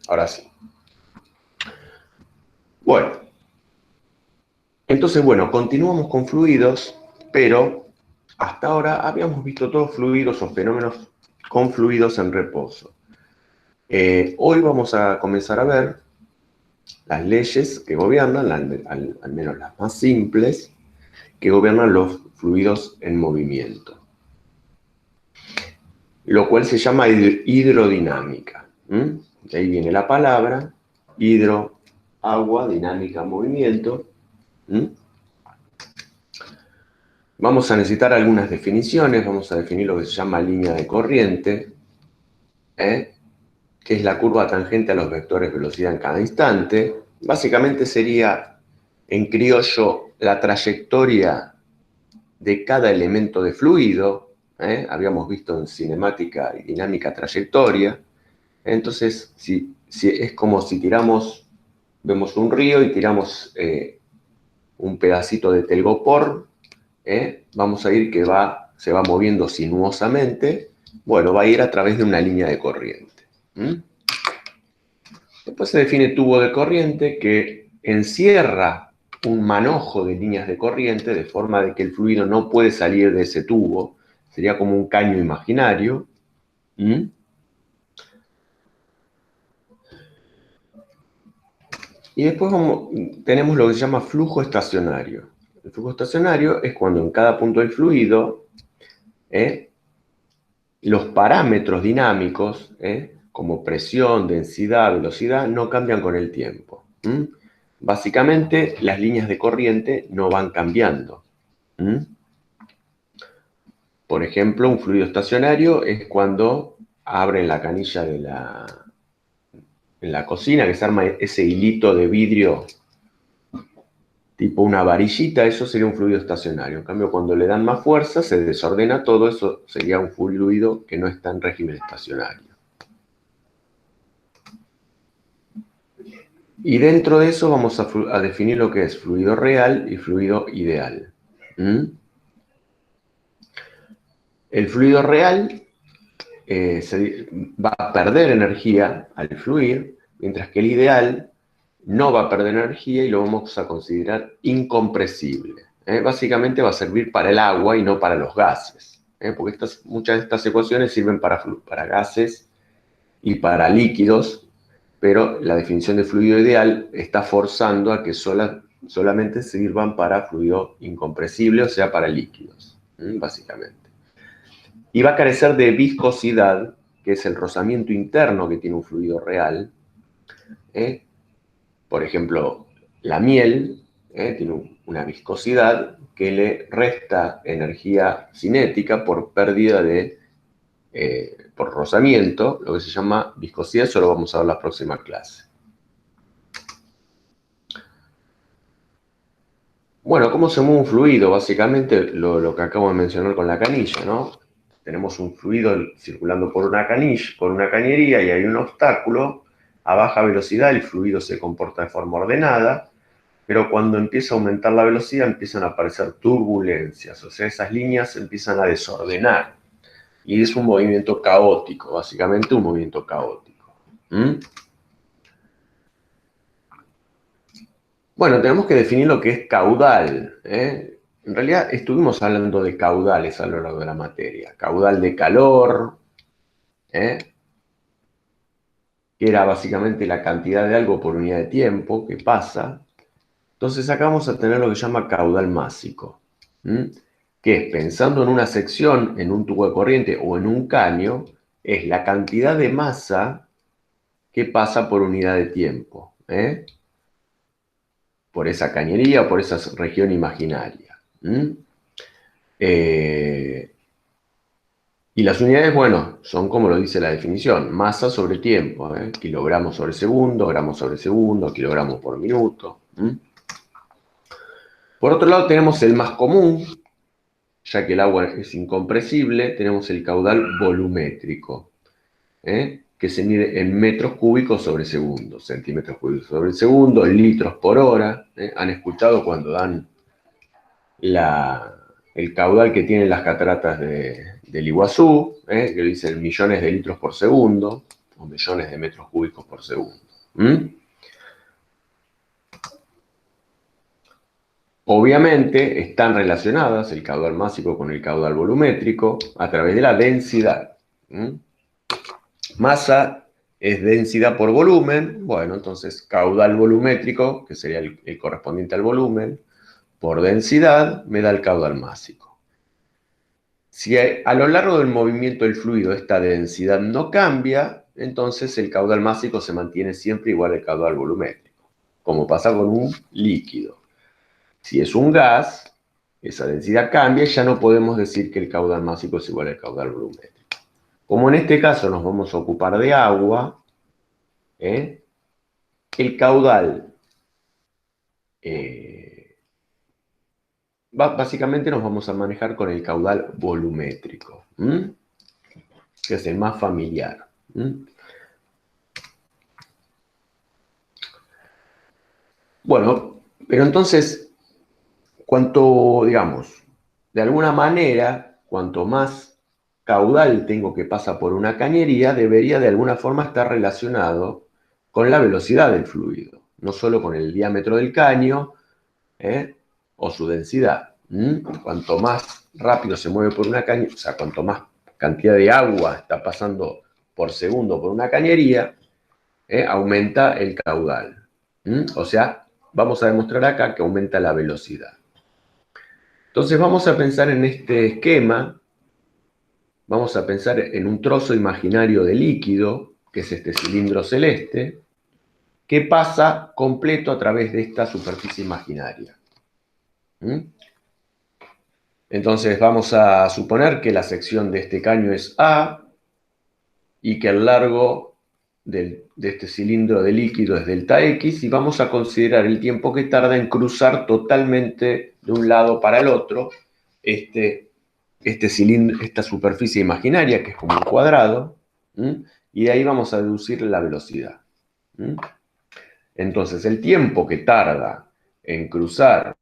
Ahora sí. Bueno, entonces, bueno, continuamos con fluidos, pero hasta ahora habíamos visto todos fluidos o fenómenos con fluidos en reposo. Hoy vamos a comenzar a ver las leyes que gobiernan, al menos las más simples, que gobiernan los fluidos en movimiento, lo cual se llama hidrodinámica. De ahí viene la palabra, hidro, agua, dinámica, movimiento. Vamos a necesitar algunas definiciones, vamos a definir lo que se llama línea de corriente, que es la curva tangente a los vectores de velocidad en cada instante. Básicamente sería, en criollo, la trayectoria de cada elemento de fluido. Habíamos visto en cinemática y dinámica trayectoria. Entonces, si es como si vemos un río y tiramos un pedacito de telgopor, vamos a ir que se va moviendo sinuosamente. Bueno, va a ir a través de una línea de corriente. Después se define tubo de corriente, que encierra un manojo de líneas de corriente, de forma de que el fluido no puede salir de ese tubo. Sería como un caño imaginario. Y después tenemos lo que se llama flujo estacionario. El flujo estacionario es cuando en cada punto del fluido los parámetros dinámicos, como presión, densidad, velocidad, no cambian con el tiempo. Básicamente, las líneas de corriente no van cambiando. Por ejemplo, un fluido estacionario es cuando abren la canilla en la cocina, que se arma ese hilito de vidrio tipo una varillita. Eso sería un fluido estacionario. En cambio, cuando le dan más fuerza, se desordena todo. Eso sería un fluido que no está en régimen estacionario. Y dentro de eso vamos a definir lo que es fluido real y fluido ideal. El fluido real va a perder energía al fluir, mientras que el ideal no va a perder energía y lo vamos a considerar incompresible. Básicamente va a servir para el agua y no para los gases, porque muchas de estas ecuaciones sirven para gases y para líquidos, pero la definición de fluido ideal está forzando a que solamente sirvan para fluido incompresible, o sea, para líquidos, básicamente. Y va a carecer de viscosidad, que es el rozamiento interno que tiene un fluido real. Por ejemplo, la miel tiene una viscosidad que le resta energía cinética por pérdida por rozamiento, lo que se llama viscosidad. Eso lo vamos a ver en la próxima clase. Bueno, ¿cómo se mueve un fluido? Básicamente lo que acabo de mencionar con la canilla, ¿no? Tenemos un fluido circulando por una cañería, y hay un obstáculo. A baja velocidad el fluido se comporta de forma ordenada, pero cuando empieza a aumentar la velocidad empiezan a aparecer turbulencias, o sea, esas líneas empiezan a desordenar. Y es un movimiento caótico, básicamente un movimiento caótico. Bueno, tenemos que definir lo que es caudal. En realidad estuvimos hablando de caudales a lo largo de la materia. Caudal de calor, que era básicamente la cantidad de algo por unidad de tiempo que pasa. Entonces acá vamos a tener lo que se llama caudal másico, que es, pensando en una sección, en un tubo de corriente o en un caño, es la cantidad de masa que pasa por unidad de tiempo, por esa cañería o por esa región imaginaria. Y las unidades, bueno, son como lo dice la definición, masa sobre tiempo, kilogramos sobre segundo, gramos sobre segundo, kilogramos por minuto. Por otro lado tenemos el más común, ya que el agua es incompresible, tenemos el caudal volumétrico, que se mide en metros cúbicos sobre segundo, centímetros cúbicos sobre segundo, litros por hora. ¿Han escuchado cuando dan el caudal que tienen las cataratas del Iguazú, que dicen millones de litros por segundo? o millones de metros cúbicos por segundo. ¿Mm? Obviamente están relacionadas el caudal másico con el caudal volumétrico a través de la densidad. ¿Mm? Masa es densidad por volumen, bueno, entonces caudal volumétrico, que sería el correspondiente al volumen, por densidad me da el caudal másico. Si a lo largo del movimiento del fluido esta densidad no cambia, entonces el caudal másico se mantiene siempre igual al caudal volumétrico, como pasa con un líquido. Si es un gas, esa densidad cambia y ya no podemos decir que el caudal másico es igual al caudal volumétrico. Como en este caso nos vamos a ocupar de agua, el caudal, básicamente nos vamos a manejar con el caudal volumétrico, que es el más familiar. Bueno, pero entonces, digamos, de alguna manera, cuanto más caudal tengo que pasa por una cañería, debería de alguna forma estar relacionado con la velocidad del fluido, no solo con el diámetro del caño o su densidad. Cuanto más rápido se mueve por una cañería, o sea, cuanto más cantidad de agua está pasando por segundo por una cañería, aumenta el caudal. O sea, vamos a demostrar acá que aumenta la velocidad. Entonces vamos a pensar en este esquema, vamos a pensar en un trozo imaginario de líquido, que es este cilindro celeste, que pasa completo a través de esta superficie imaginaria. Entonces vamos a suponer que la sección de este caño es A y que el largo de este cilindro de líquido es delta X, y vamos a considerar el tiempo que tarda en cruzar totalmente de un lado para el otro este cilindro, esta superficie imaginaria, que es como un cuadrado, y de ahí vamos a deducir la velocidad. Entonces, el tiempo que tarda en cruzar,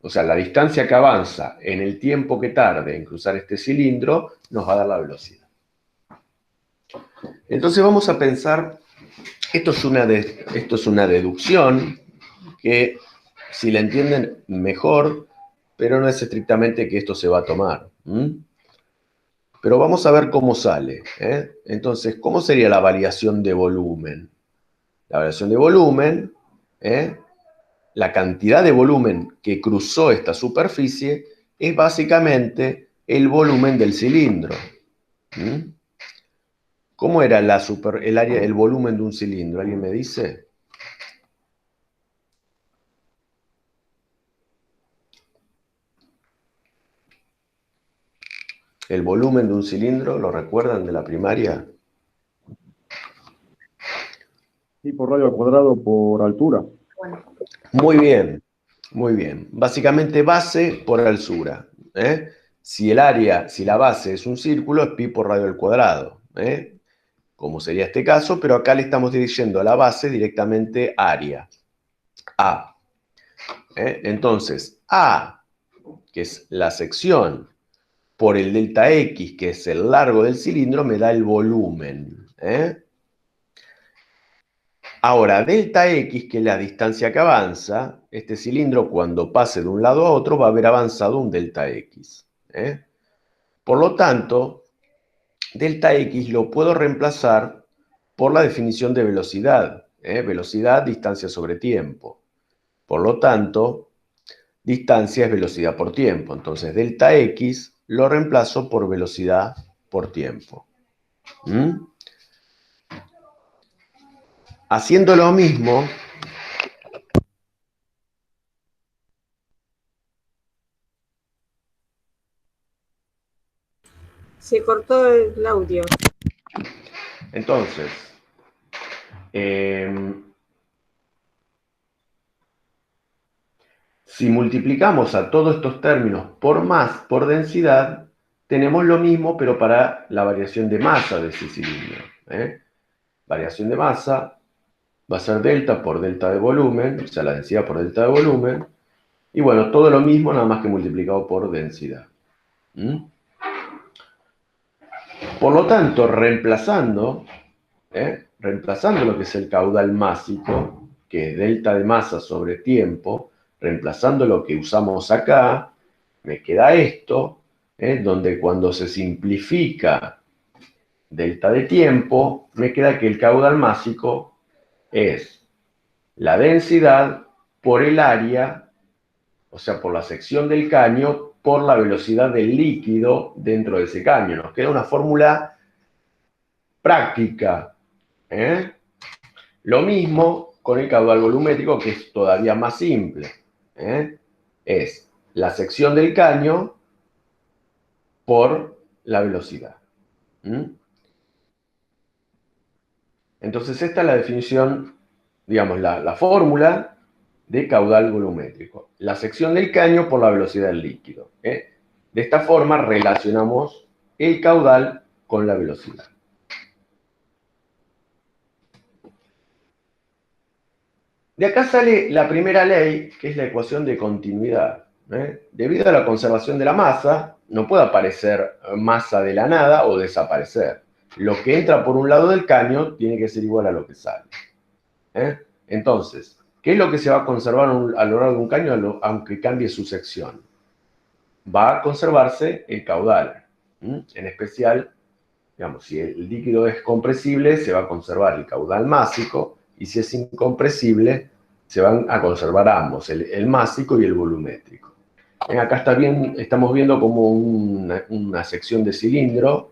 o sea, la distancia que avanza en el tiempo que tarde en cruzar este cilindro, nos va a dar la velocidad. Entonces vamos a pensar, esto es una deducción que, si la entienden, mejor, pero no es estrictamente que esto se va a tomar. Pero vamos a ver cómo sale. Entonces, ¿cómo sería la variación de volumen? La variación de volumen, la cantidad de volumen que cruzó esta superficie, es básicamente el volumen del cilindro. ¿Cómo era el volumen de un cilindro? ¿Alguien me dice? ¿El volumen de un cilindro, lo recuerdan de la primaria? Sí, por radio al cuadrado por altura. Muy bien, muy bien. Básicamente base por altura. Si la base es un círculo, es pi por radio al cuadrado. Como sería este caso, pero acá le estamos dirigiendo a la base directamente área. A. Entonces, A, que es la sección, por el delta X, que es el largo del cilindro, me da el volumen. Ahora, delta X, que es la distancia que avanza, este cilindro cuando pase de un lado a otro va a haber avanzado un delta X. Por lo tanto, delta X lo puedo reemplazar por la definición de velocidad. Velocidad, distancia sobre tiempo. Por lo tanto, distancia es velocidad por tiempo. Entonces, delta X lo reemplazo por velocidad por tiempo. Haciendo lo mismo, se cortó el audio. Entonces, si multiplicamos a todos estos términos por densidad, tenemos lo mismo, pero para la variación de masa de ese cilindro. Variación de masa va a ser delta por delta de volumen, o sea, la densidad por delta de volumen, y bueno, todo lo mismo, nada más que multiplicado por densidad. Por lo tanto, reemplazando reemplazando lo que es el caudal másico, que es delta de masa sobre tiempo, reemplazando lo que usamos acá, me queda esto, donde cuando se simplifica delta de tiempo, me queda que el caudal másico es la densidad por el área, o sea, por la sección del caño, por la velocidad del líquido dentro de ese caño. Nos queda una fórmula práctica. Lo mismo con el caudal volumétrico, que es todavía más simple. Es la sección del caño por la velocidad. Entonces esta es la definición, digamos, la fórmula de caudal volumétrico. La sección del caño por la velocidad del líquido. De esta forma relacionamos el caudal con la velocidad. De acá sale la primera ley, que es la ecuación de continuidad. Debido a la conservación de la masa, no puede aparecer masa de la nada o desaparecer. Lo que entra por un lado del caño tiene que ser igual a lo que sale. Entonces, ¿qué es lo que se va a conservar a lo largo de un caño aunque cambie su sección? Va a conservarse el caudal. En especial, digamos, si el líquido es compresible, se va a conservar el caudal másico, y si es incompresible, se van a conservar ambos, el másico y el volumétrico. Acá estamos viendo como una sección de cilindro,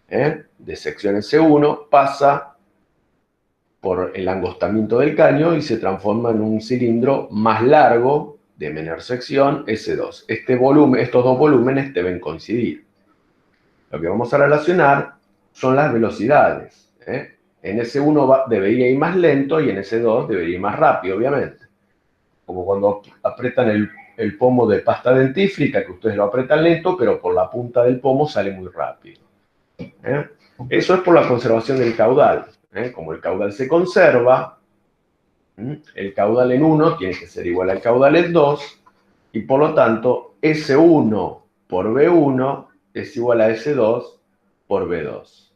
de sección S1, pasa por el angostamiento del caño y se transforma en un cilindro más largo, de menor sección, S2. Estos dos volúmenes deben coincidir. Lo que vamos a relacionar son las velocidades. En S1 debería ir más lento y en S2 debería ir más rápido, obviamente. Como cuando apretan el pomo de pasta dentífrica, que ustedes lo apretan lento, pero por la punta del pomo sale muy rápido. Eso es por la conservación del caudal. Como el caudal se conserva, el caudal en 1 tiene que ser igual al caudal en 2, y por lo tanto S1 por B1 es igual a S2 por B2.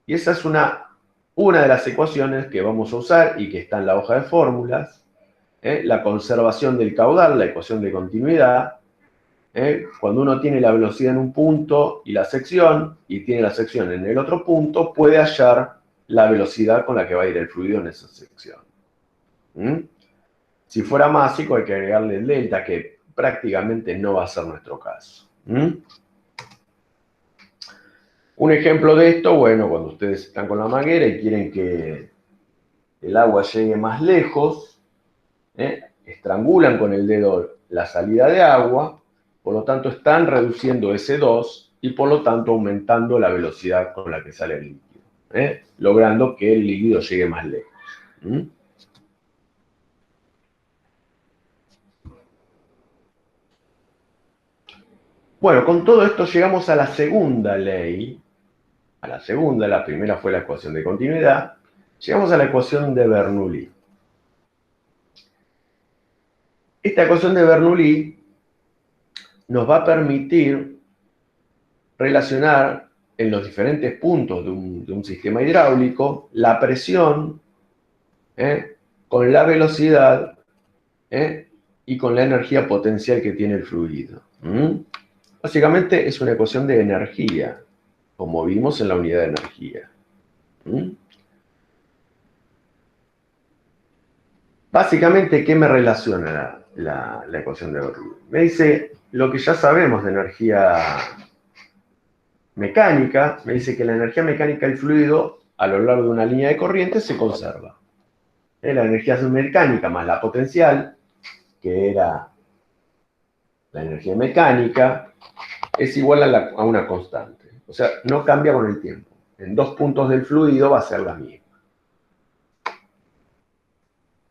Y esa es una de las ecuaciones que vamos a usar y que está en la hoja de fórmulas. La conservación del caudal, la ecuación de continuidad. Cuando uno tiene la velocidad en un punto y la sección, y tiene la sección en el otro punto, puede hallar la velocidad con la que va a ir el fluido en esa sección. Si fuera másico, hay que agregarle el delta, que prácticamente no va a ser nuestro caso. Un ejemplo de esto, bueno, cuando ustedes están con la manguera y quieren que el agua llegue más lejos, estrangulan con el dedo la salida de agua, por lo tanto están reduciendo S2 y por lo tanto aumentando la velocidad con la que sale el líquido, logrando que el líquido llegue más lejos. Bueno, con todo esto llegamos a la segunda ley. La primera fue la ecuación de continuidad. Llegamos a la ecuación de Bernoulli. Esta ecuación de Bernoulli nos va a permitir relacionar en los diferentes puntos de un sistema hidráulico la presión con la velocidad y con la energía potencial que tiene el fluido. Básicamente es una ecuación de energía, como vimos en la unidad de energía. Básicamente, ¿qué me relaciona la ecuación de Bernoulli? Me dice lo que ya sabemos de energía mecánica, me dice que la energía mecánica del fluido a lo largo de una línea de corriente se conserva. La energía mecánica más la potencial, que era la energía mecánica, es igual a una constante. O sea, no cambia con el tiempo. En dos puntos del fluido va a ser la misma.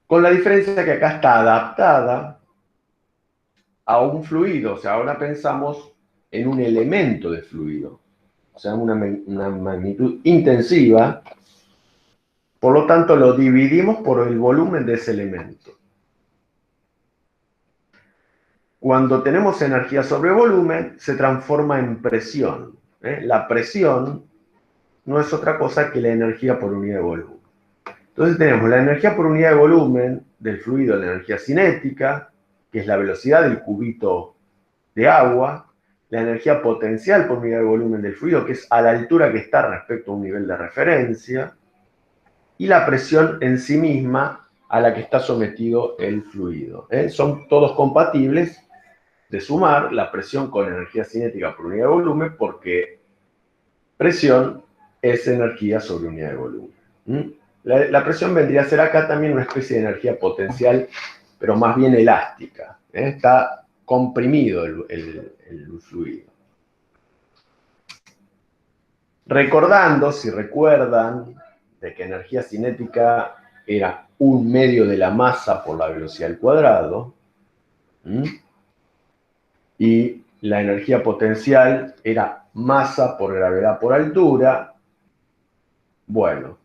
Con la diferencia que acá está adaptada a un fluido. O sea, ahora pensamos en un elemento de fluido. O sea, una magnitud intensiva. Por lo tanto, lo dividimos por el volumen de ese elemento. Cuando tenemos energía sobre volumen, se transforma en presión. La presión no es otra cosa que la energía por unidad de volumen. Entonces tenemos la energía por unidad de volumen del fluido, la energía cinética, que es la velocidad del cubito de agua, la energía potencial por unidad de volumen del fluido, que es a la altura que está respecto a un nivel de referencia, y la presión en sí misma a la que está sometido el fluido. Son todos compatibles de sumar la presión con energía cinética por unidad de volumen, porque presión es energía sobre unidad de volumen. La presión vendría a ser acá también una especie de energía potencial, pero más bien elástica. Está comprimido el fluido. Recordando, si recuerdan, de que energía cinética era 1/2 de la masa por la velocidad al cuadrado, y la energía potencial era masa por gravedad por altura. Bueno,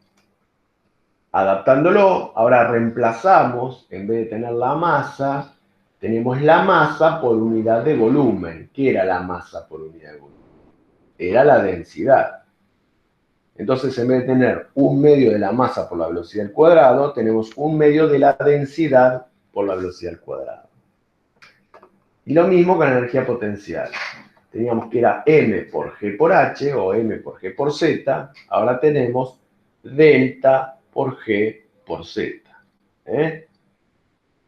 adaptándolo, ahora reemplazamos, en vez de tener la masa, tenemos la masa por unidad de volumen. ¿Qué era la masa por unidad de volumen? Era la densidad. Entonces, en vez de tener 1/2 de la masa por la velocidad al cuadrado, tenemos 1/2 de la densidad por la velocidad al cuadrado. Y lo mismo con la energía potencial. Teníamos que era m por g por h, o m por g por z. Ahora tenemos delta por g por z.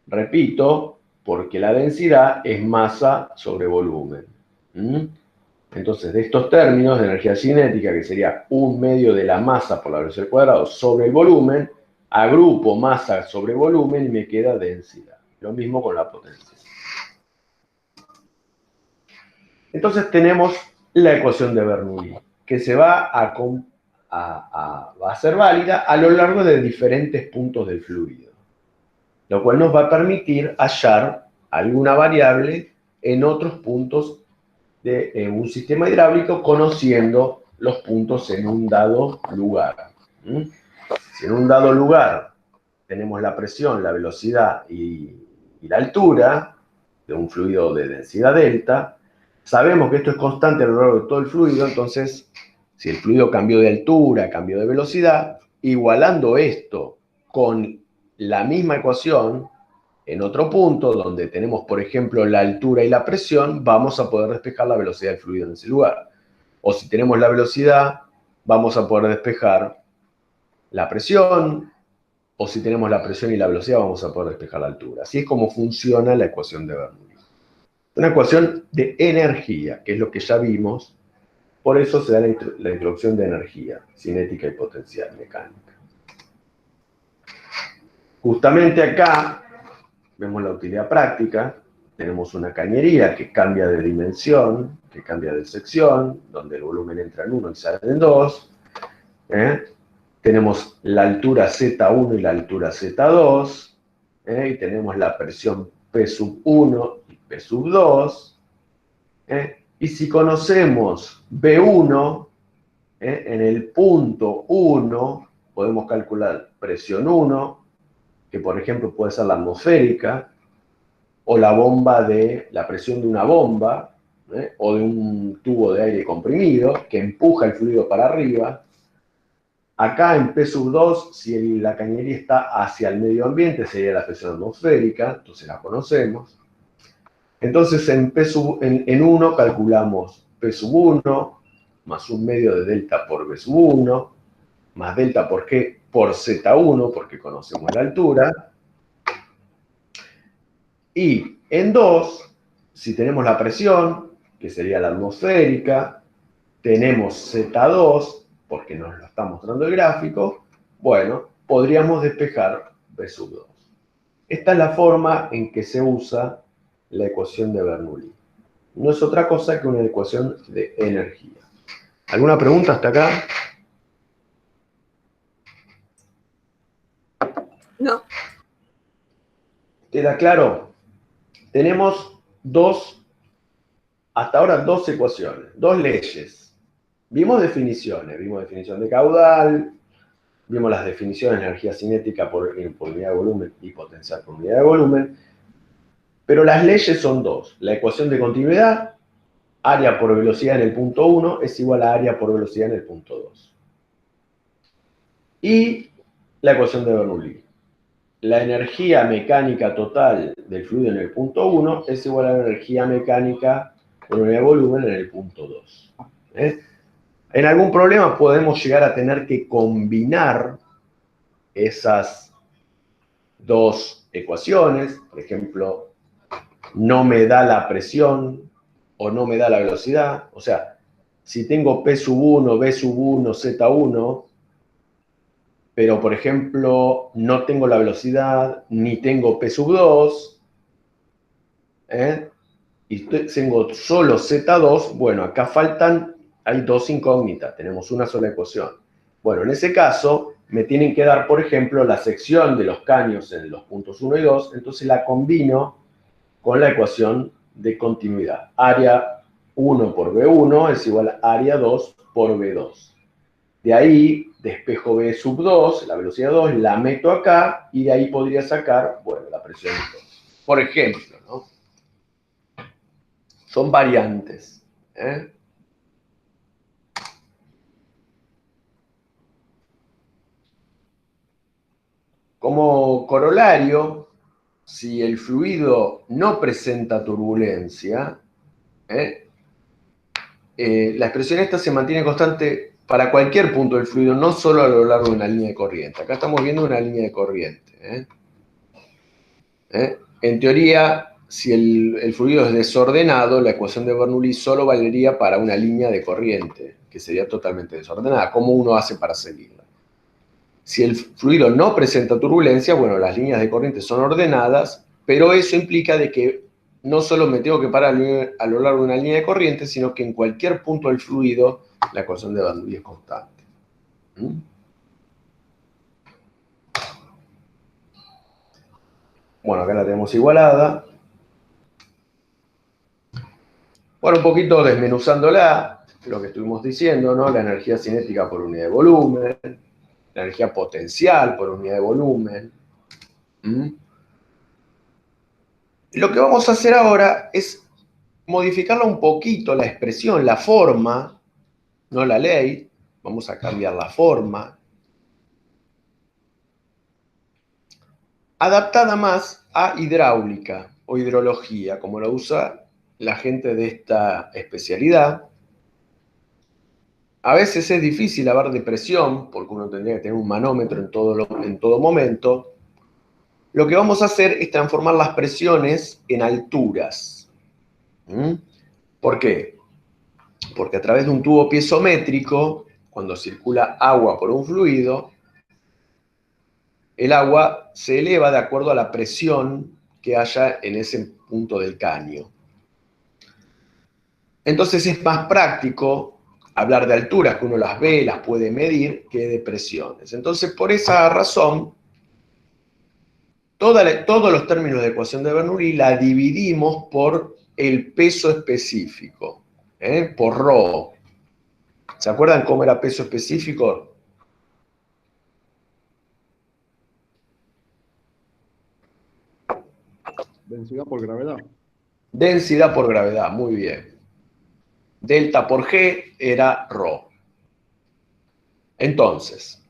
Repito, porque la densidad es masa sobre volumen. Entonces, de estos términos de energía cinética, que sería 1/2 de la masa por la velocidad al cuadrado sobre el volumen, agrupo masa sobre volumen y me queda densidad. Lo mismo con la potencia. Entonces tenemos la ecuación de Bernoulli, que se va a ser válida a lo largo de diferentes puntos del fluido, lo cual nos va a permitir hallar alguna variable en otros puntos de un sistema hidráulico, conociendo los puntos en un dado lugar. Si en un dado lugar tenemos la presión, la velocidad y la altura de un fluido de densidad delta, sabemos que esto es constante a lo largo de todo el fluido. Entonces, si el fluido cambió de altura, cambió de velocidad, igualando esto con la misma ecuación, en otro punto, donde tenemos, por ejemplo, la altura y la presión, vamos a poder despejar la velocidad del fluido en ese lugar. O si tenemos la velocidad, vamos a poder despejar la presión. O si tenemos la presión y la velocidad, vamos a poder despejar la altura. Así es como funciona la ecuación de Bernoulli. Una ecuación de energía, que es lo que ya vimos. Por eso se da la introducción de energía, cinética y potencial mecánica. Justamente acá vemos la utilidad práctica. Tenemos una cañería que cambia de dimensión, que cambia de sección, donde el volumen entra en 1 y sale en 2. Tenemos la altura Z1 y la altura Z2. Y tenemos la presión P sub 1 y P sub 2. Y si conocemos B1, en el punto 1 podemos calcular presión 1, que por ejemplo puede ser la atmosférica, o la presión de una bomba, o de un tubo de aire comprimido que empuja el fluido para arriba. Acá en P sub 2, si la cañería está hacia el medio ambiente, sería la presión atmosférica, entonces la conocemos. Entonces en 1 calculamos P sub 1, más 1/2 de delta por B sub 1, más delta por G por Z1, porque conocemos la altura. Y en 2, si tenemos la presión, que sería la atmosférica, tenemos Z2, porque nos lo está mostrando el gráfico, bueno, podríamos despejar B sub 2. Esta es la forma en que se usa la ecuación de Bernoulli. No es otra cosa que una ecuación de energía. ¿Alguna pregunta hasta acá? No. ¿Queda claro? Tenemos hasta ahora dos ecuaciones, dos leyes. Vimos definiciones, vimos definición de caudal, vimos las definiciones de energía cinética por unidad de volumen y potencial por unidad de volumen, pero las leyes son dos. La ecuación de continuidad, área por velocidad en el punto 1 es igual a área por velocidad en el punto 2. y la ecuación de Bernoulli. La energía mecánica total del fluido en el punto 1 es igual a la energía mecánica por unidad de volumen en el punto 2. En algún problema podemos llegar a tener que combinar esas dos ecuaciones. Por ejemplo, no me da la presión o no me da la velocidad. O sea, si tengo P sub 1, B sub 1, Z1, pero por ejemplo no tengo la velocidad ni tengo P sub 2, y tengo solo Z2, bueno, acá hay dos incógnitas, tenemos una sola ecuación. Bueno, en ese caso me tienen que dar, por ejemplo, la sección de los caños en los puntos 1 y 2, entonces la combino con la ecuación de continuidad. Área 1 por B1 es igual a área 2 por B2. De ahí despejo B sub 2, la velocidad 2, la meto acá y de ahí podría sacar, bueno, la presión 2. Por ejemplo, ¿no? Son variantes. Como corolario, si el fluido no presenta turbulencia, la expresión esta se mantiene constante para cualquier punto del fluido, no solo a lo largo de una línea de corriente. Acá estamos viendo una línea de corriente. En teoría, si el fluido es desordenado, la ecuación de Bernoulli solo valería para una línea de corriente, que sería totalmente desordenada. ¿Cómo uno hace para seguirla? Si el fluido no presenta turbulencia, bueno, las líneas de corriente son ordenadas, pero eso implica de que no solo me tengo que parar a lo largo de una línea de corriente, sino que en cualquier punto del fluido la ecuación de Bernoulli es constante. Bueno, acá la tenemos igualada. Bueno, un poquito desmenuzándola, lo que estuvimos diciendo, ¿no? La energía cinética por unidad de volumen, la energía potencial por unidad de volumen. Lo que vamos a hacer ahora es modificarla un poquito, la expresión, la forma, no la ley. Vamos a cambiar la forma. Adaptada más a hidráulica o hidrología, como lo usa la gente de esta especialidad. A veces es difícil hablar de presión, porque uno tendría que tener un manómetro en todo momento. Lo que vamos a hacer es transformar las presiones en alturas. ¿Por qué? Porque a través de un tubo piezométrico, cuando circula agua por un fluido, el agua se eleva de acuerdo a la presión que haya en ese punto del caño. Entonces es más práctico hablar de alturas, que uno las ve, las puede medir, que de presiones. Entonces, por esa razón, todos los términos de ecuación de Bernoulli la dividimos por el peso específico, por ρ. ¿Se acuerdan cómo era peso específico? Densidad por gravedad. Densidad por gravedad, muy bien. Delta por G era ρ. Entonces,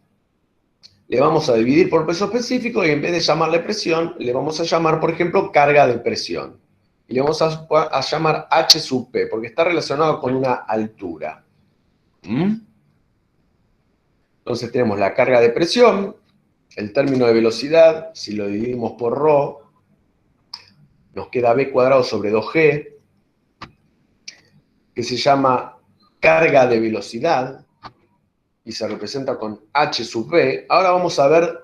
le vamos a dividir por peso específico y en vez de llamarle presión, le vamos a llamar, por ejemplo, carga de presión. Y le vamos a llamar H sub P, porque está relacionado con una altura. Entonces tenemos la carga de presión, el término de velocidad, si lo dividimos por ρ, nos queda B cuadrado sobre 2G, que se llama carga de velocidad, y se representa con H sub V. Ahora vamos a ver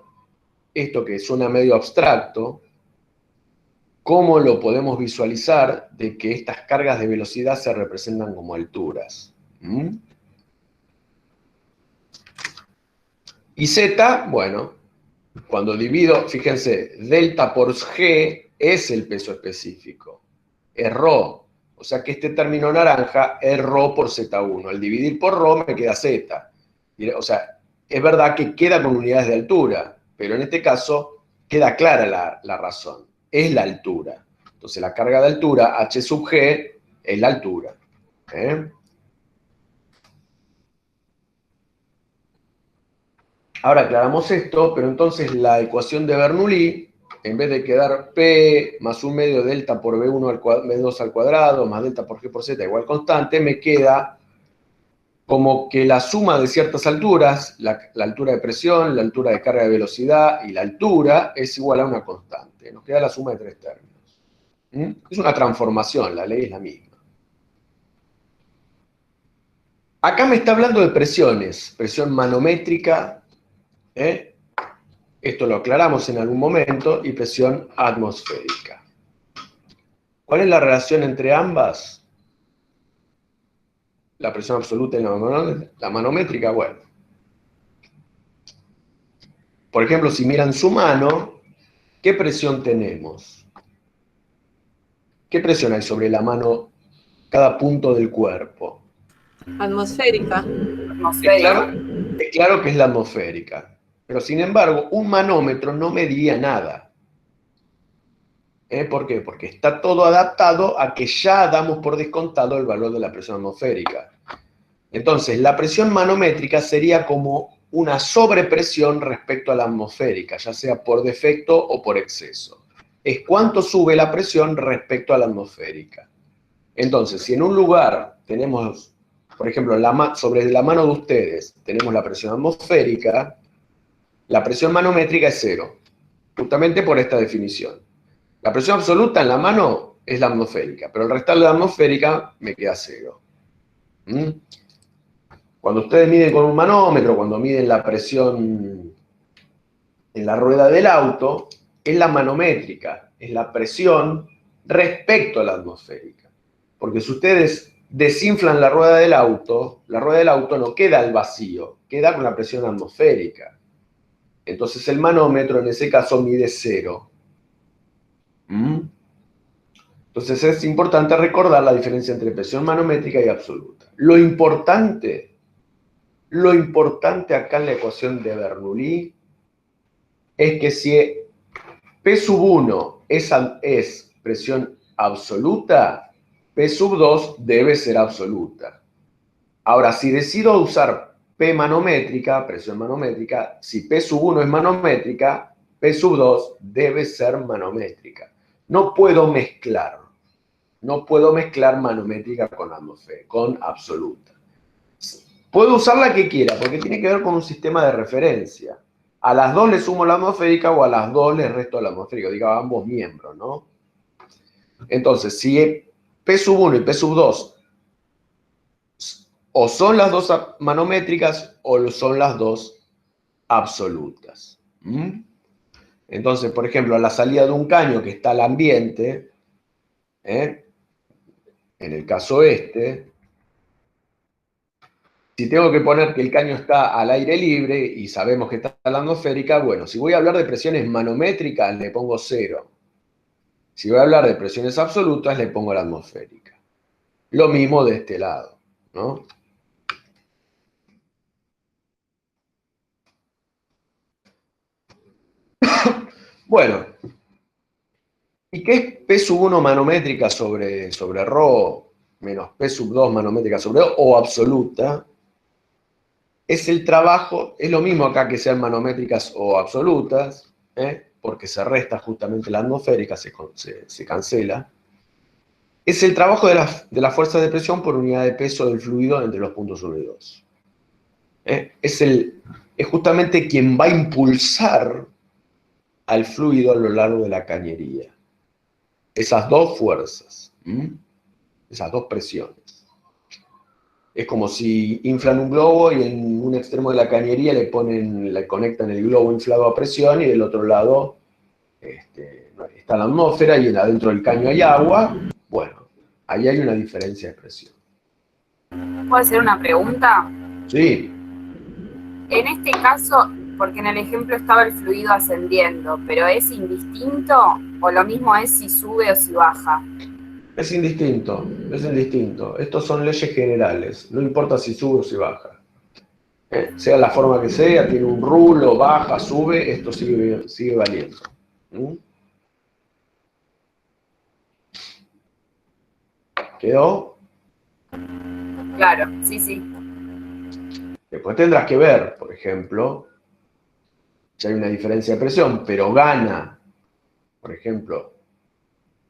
esto que suena medio abstracto, cómo lo podemos visualizar de que estas cargas de velocidad se representan como alturas. Y Z, bueno, cuando divido, fíjense, delta por G es el peso específico, es ρ. O sea que este término naranja es ρ por Z1. Al dividir por ρ me queda Z. O sea, es verdad que queda con unidades de altura, pero en este caso queda clara la razón. Es la altura. Entonces la carga de altura, H sub G, es la altura. Ahora aclaramos esto, pero entonces la ecuación de Bernoulli, en vez de quedar P más un medio delta por B1 al B2 al cuadrado, más delta por G por Z igual constante, me queda como que la suma de ciertas alturas, la altura de presión, la altura de carga de velocidad y la altura, es igual a una constante. Nos queda la suma de tres términos. Es una transformación, la ley es la misma. Acá me está hablando de presiones, presión manométrica, esto lo aclaramos en algún momento, y presión atmosférica. ¿Cuál es la relación entre ambas? La presión absoluta y la manométrica, bueno. Por ejemplo, si miran su mano, ¿qué presión tenemos? ¿Qué presión hay sobre la mano, cada punto del cuerpo? Atmosférica. Es claro que es la atmosférica, pero sin embargo, un manómetro no medía nada. ¿Por qué? Porque está todo adaptado a que ya damos por descontado el valor de la presión atmosférica. Entonces, la presión manométrica sería como una sobrepresión respecto a la atmosférica, ya sea por defecto o por exceso. Es cuánto sube la presión respecto a la atmosférica. Entonces, si en un lugar tenemos, por ejemplo, sobre la mano de ustedes tenemos la presión atmosférica, la presión manométrica es cero, justamente por esta definición. La presión absoluta en la mano es la atmosférica, pero el restar de la atmosférica me queda cero. Cuando ustedes miden con un manómetro, cuando miden la presión en la rueda del auto, es la manométrica, es la presión respecto a la atmosférica. Porque si ustedes desinflan la rueda del auto no queda al vacío, queda con la presión atmosférica. Entonces el manómetro en ese caso mide cero. Entonces es importante recordar la diferencia entre presión manométrica y absoluta. Lo importante acá en la ecuación de Bernoulli es que si P sub 1 es presión absoluta, P sub 2 debe ser absoluta. Ahora, si decido usar P manométrica, presión manométrica, si P sub 1 es manométrica, P sub 2 debe ser manométrica. No puedo mezclar manométrica con absoluta. Puedo usar la que quiera, porque tiene que ver con un sistema de referencia. A las dos le sumo la atmosférica o a las dos le resto la atmosférica, digo, a ambos miembros, ¿no? Entonces, si P sub 1 y P sub 2 o son las dos manométricas o son las dos absolutas. Entonces, por ejemplo, a la salida de un caño que está al ambiente, en el caso si tengo que poner que el caño está al aire libre y sabemos que está a la atmosférica, bueno, si voy a hablar de presiones manométricas, le pongo 0. Si voy a hablar de presiones absolutas, le pongo la atmosférica. Lo mismo de este lado, ¿no? Bueno, ¿y qué es P sub 1 manométrica sobre ρ menos P sub 2 manométrica sobre o absoluta? Es el trabajo, es lo mismo acá que sean manométricas o absolutas, porque se resta justamente la atmosférica, se cancela. Es el trabajo de la fuerza de presión por unidad de peso del fluido entre los puntos 1 y 2. Es justamente quien va a impulsar al fluido a lo largo de la cañería. Esas dos fuerzas, esas dos presiones. Es como si inflan un globo y en un extremo de la cañería le conectan el globo inflado a presión y del otro lado está la atmósfera y adentro del caño hay agua. Bueno, ahí hay una diferencia de presión. ¿Puedo hacer una pregunta? Sí. En este caso, porque en el ejemplo estaba el fluido ascendiendo, pero ¿es indistinto o lo mismo es si sube o si baja? Es indistinto, es indistinto. Estos son leyes generales, no importa si sube o si baja. Sea la forma que sea, tiene un rulo, baja, sube, esto sigue valiendo. ¿Quedó? Claro, sí, sí. Después tendrás que ver, por ejemplo, ya hay una diferencia de presión, pero gana, por ejemplo,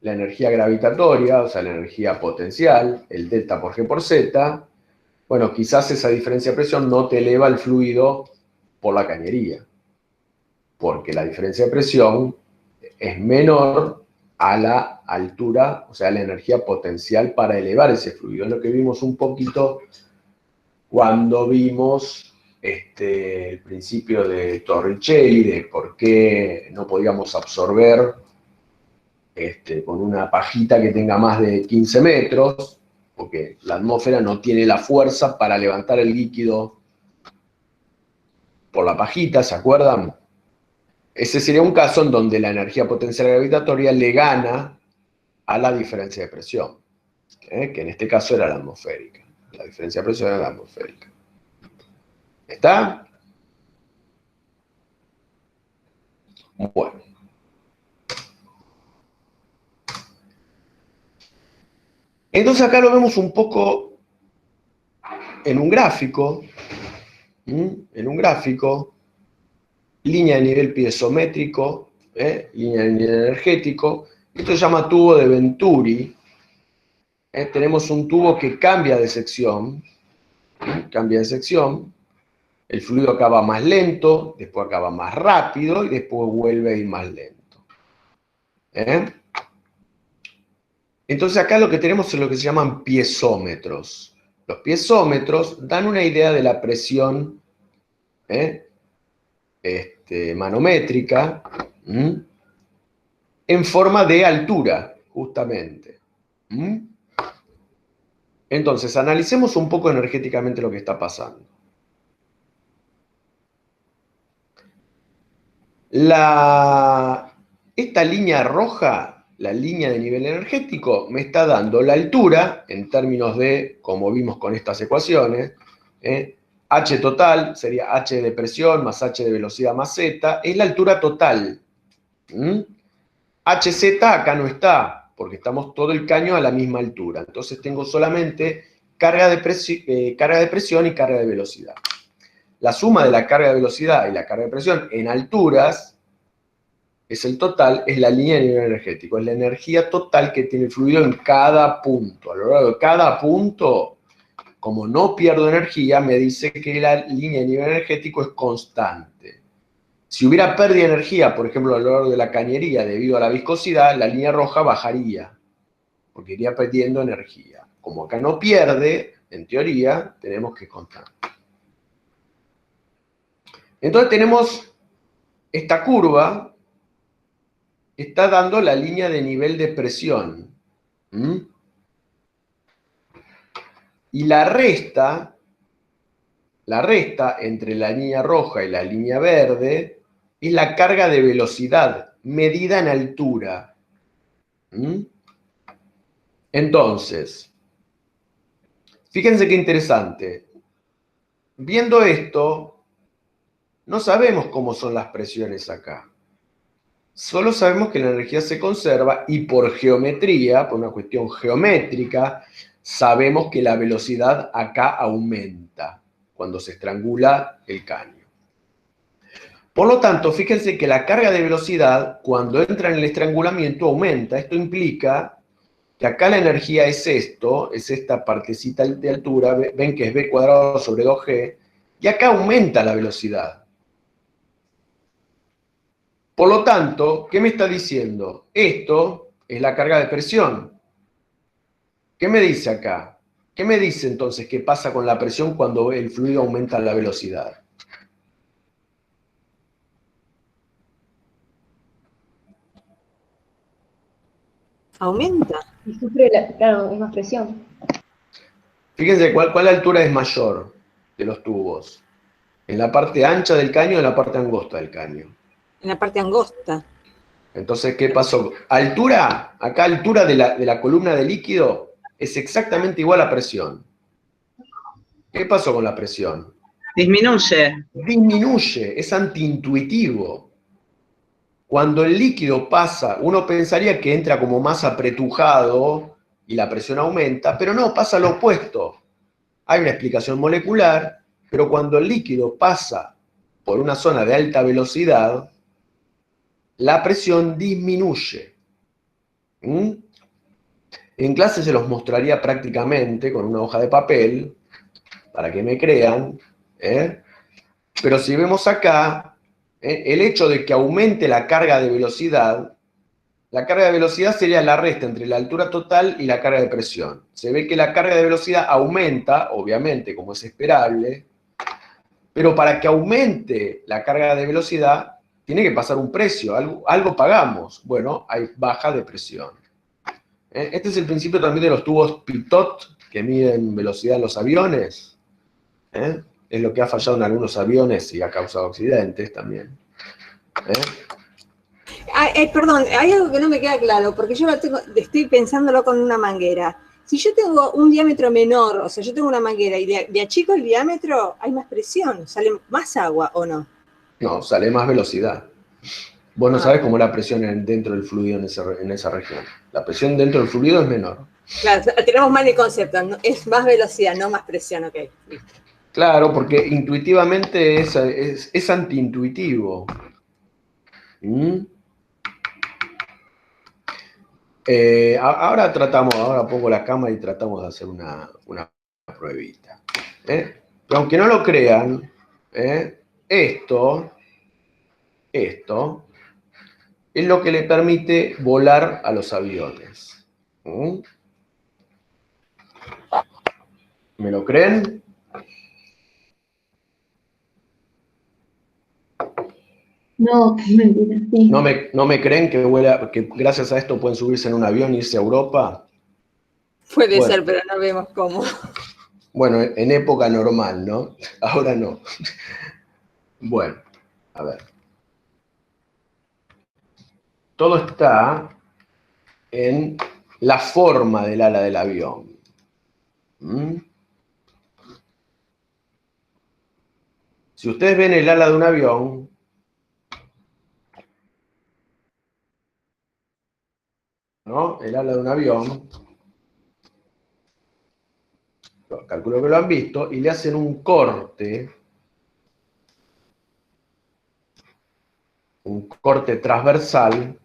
la energía gravitatoria, o sea, la energía potencial, el delta por G por Z, bueno, quizás esa diferencia de presión no te eleva el fluido por la cañería, porque la diferencia de presión es menor a la altura, o sea, la energía potencial para elevar ese fluido. Es lo que vimos un poquito cuando vimos el principio de Torricelli, de por qué no podíamos absorber con una pajita que tenga más de 15 metros, porque la atmósfera no tiene la fuerza para levantar el líquido por la pajita, ¿se acuerdan? Ese sería un caso en donde la energía potencial gravitatoria le gana a la diferencia de presión, que en este caso era la atmosférica. La diferencia de presión era la atmosférica. ¿Está? Bueno. Entonces acá lo vemos un poco en un gráfico, línea de nivel piezométrico, línea de nivel energético. Esto se llama tubo de Venturi. Tenemos un tubo que cambia de sección, el fluido acaba más lento, después acaba más rápido y después vuelve a ir más lento. Entonces acá lo que tenemos es lo que se llaman piezómetros. Los piezómetros dan una idea de la presión manométrica en forma de altura, justamente. Entonces, analicemos un poco energéticamente lo que está pasando. Esta línea roja, la línea de nivel energético, me está dando la altura, en términos de, como vimos con estas ecuaciones, H total sería H de presión más H de velocidad más Z, es la altura total. HZ acá no está, porque estamos todo el caño a la misma altura. Entonces tengo solamente carga de presión y carga de velocidad. La suma de la carga de velocidad y la carga de presión en alturas es el total, es la línea de nivel energético, es la energía total que tiene el fluido en cada punto. A lo largo de cada punto, como no pierdo energía, me dice que la línea de nivel energético es constante. Si hubiera pérdida de energía, por ejemplo, a lo largo de la cañería debido a la viscosidad, la línea roja bajaría, porque iría perdiendo energía. Como acá no pierde, en teoría, tenemos que contar. Entonces tenemos esta curva, está dando la línea de nivel de presión. Y la resta entre la línea roja y la línea verde es la carga de velocidad medida en altura. Entonces, fíjense qué interesante. Viendo esto, no sabemos cómo son las presiones acá. Solo sabemos que la energía se conserva y por geometría, por una cuestión geométrica, sabemos que la velocidad acá aumenta cuando se estrangula el caño. Por lo tanto, fíjense que la carga de velocidad, cuando entra en el estrangulamiento, aumenta. Esto implica que acá la energía es esto, es esta partecita de altura, ven que es b cuadrado sobre 2g, y acá aumenta la velocidad. Por lo tanto, ¿qué me está diciendo? Esto es la carga de presión. ¿Qué me dice acá? ¿Qué me dice entonces qué pasa con la presión cuando el fluido aumenta la velocidad? ¿Aumenta? Y sufre, claro, es más presión. Fíjense, ¿cuál altura es mayor de los tubos? ¿En la parte ancha del caño o en la parte angosta del caño? En la parte angosta. Entonces, ¿qué pasó? Altura, acá altura de la columna de líquido es exactamente igual a presión. ¿Qué pasó con la presión? Disminuye. Disminuye, es antiintuitivo. Cuando el líquido pasa, uno pensaría que entra como más apretujado y la presión aumenta, pero no, pasa lo opuesto. Hay una explicación molecular, pero cuando el líquido pasa por una zona de alta velocidad, la presión disminuye. ¿Mm? En clase se los mostraría prácticamente con una hoja de papel, para que me crean, ¿eh? Pero si vemos acá, el hecho de que aumente la carga de velocidad sería la resta entre la altura total y la carga de presión. Se ve que la carga de velocidad aumenta, obviamente, como es esperable, pero para que aumente la carga de velocidad, tiene que pasar un precio, algo pagamos. Bueno, hay baja de presión. Este es el principio también de los tubos Pitot, que miden velocidad en los aviones. Es lo que ha fallado en algunos aviones y ha causado accidentes también. Perdón, hay algo que no me queda claro, porque yo estoy pensándolo con una manguera. Si yo tengo un diámetro menor, o sea, yo tengo una manguera y de achico el diámetro, hay más presión, sale más agua, ¿o no? No, sale más velocidad. Vos no sabés cómo es la presión dentro del fluido en esa región. La presión dentro del fluido es menor. Claro, tenemos mal el concepto, ¿no? Es más velocidad, no más presión, ok. Listo. Claro, porque intuitivamente es antiintuitivo. Ahora pongo la cámara y tratamos de hacer una pruebita. Pero aunque no lo crean, esto es lo que le permite volar a los aviones. ¿Me lo creen? No, qué mentira, sí. ¿No me creen que gracias a esto pueden subirse en un avión e irse a Europa? Puede Bueno. ser, pero no vemos cómo. Bueno, en época normal, ¿no? Ahora no. Bueno, a ver. Todo está en la forma del ala del avión. Si ustedes ven el ala de un avión, ¿no? El ala de un avión, calculo que lo han visto, y le hacen un corte transversal,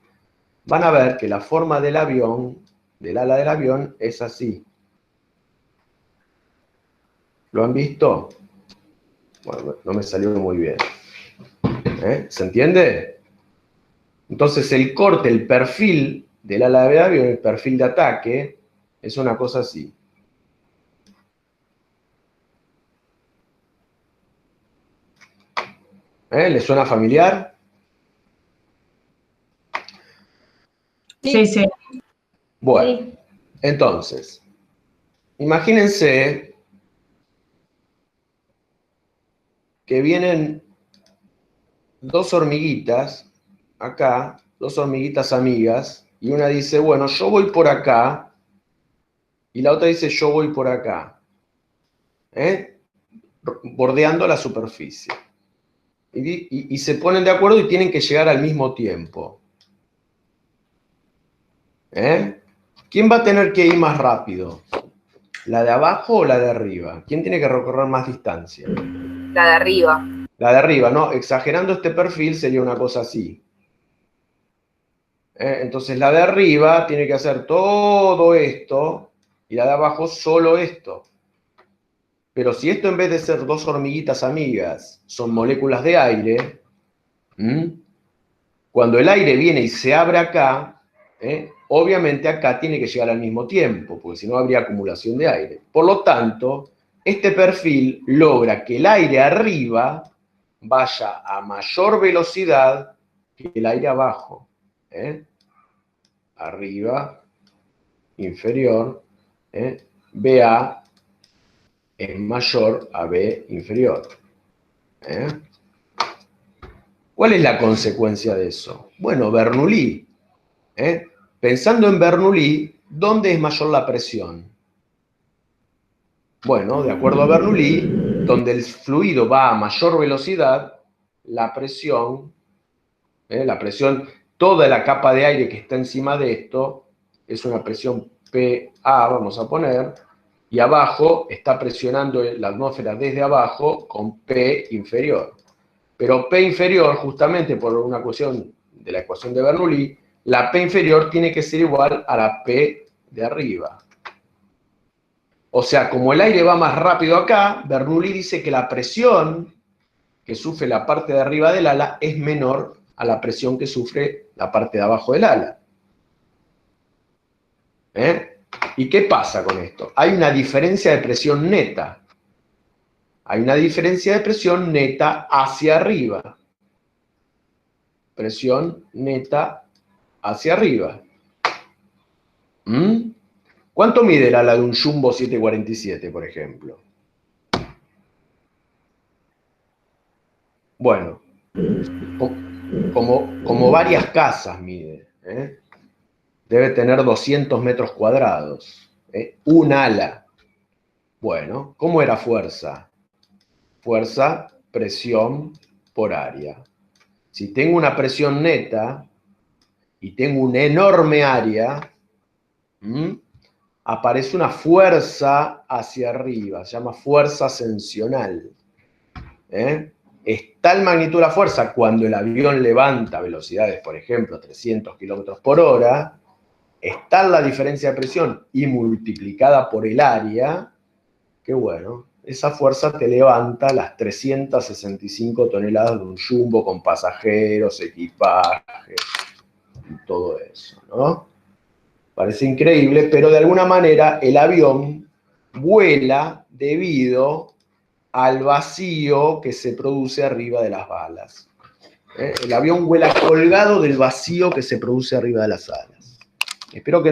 van a ver que la forma del avión, del ala del avión, es así. ¿Lo han visto? Bueno, no me salió muy bien. ¿Se entiende? Entonces el corte, el perfil del ala del avión, el perfil de ataque, es una cosa así. ¿Le suena familiar? Sí. Bueno, Sí. entonces, imagínense que vienen dos hormiguitas, acá, dos hormiguitas amigas, y una dice, bueno, yo voy por acá, y la otra dice, yo voy por acá, bordeando la superficie. Y se ponen de acuerdo y tienen que llegar al mismo tiempo. ¿Quién va a tener que ir más rápido? ¿La de abajo o la de arriba? ¿Quién tiene que recorrer más distancia? La de arriba. La de arriba, ¿no? Exagerando este perfil sería una cosa así. Entonces la de arriba tiene que hacer todo esto y la de abajo solo esto. Pero si esto en vez de ser dos hormiguitas amigas son moléculas de aire, cuando el aire viene y se abre acá, obviamente acá tiene que llegar al mismo tiempo, porque si no habría acumulación de aire. Por lo tanto, este perfil logra que el aire arriba vaya a mayor velocidad que el aire abajo. Arriba, inferior, BA es mayor a B inferior. ¿Cuál es la consecuencia de eso? Bueno, Bernoulli. Pensando en Bernoulli, ¿dónde es mayor la presión? Bueno, de acuerdo a Bernoulli, donde el fluido va a mayor velocidad, la presión, toda la capa de aire que está encima de esto, es una presión PA, vamos a poner, y abajo está presionando la atmósfera desde abajo con P inferior. Pero P inferior, justamente por una cuestión de la ecuación de Bernoulli, la P inferior tiene que ser igual a la P de arriba. O sea, como el aire va más rápido acá, Bernoulli dice que la presión que sufre la parte de arriba del ala es menor a la presión que sufre la parte de abajo del ala. ¿Y qué pasa con esto? Hay una diferencia de presión neta. Hay una diferencia de presión neta hacia arriba. Presión neta hacia arriba. ¿Cuánto mide el ala de un Jumbo 747, por ejemplo? Bueno, como varias casas mide. Debe tener 200 metros cuadrados. Un ala. Bueno, ¿cómo era fuerza? Fuerza, presión por área. Si tengo una presión neta y tengo un enorme área, aparece una fuerza hacia arriba, se llama fuerza ascensional. Es tal magnitud la fuerza cuando el avión levanta velocidades, por ejemplo, 300 kilómetros por hora, es tal la diferencia de presión y multiplicada por el área, que bueno, esa fuerza te levanta las 365 toneladas de un Jumbo con pasajeros, equipaje y todo eso, ¿no? Parece increíble, pero de alguna manera el avión vuela debido al vacío que se produce arriba de las balas. El avión vuela colgado del vacío que se produce arriba de las alas. Espero que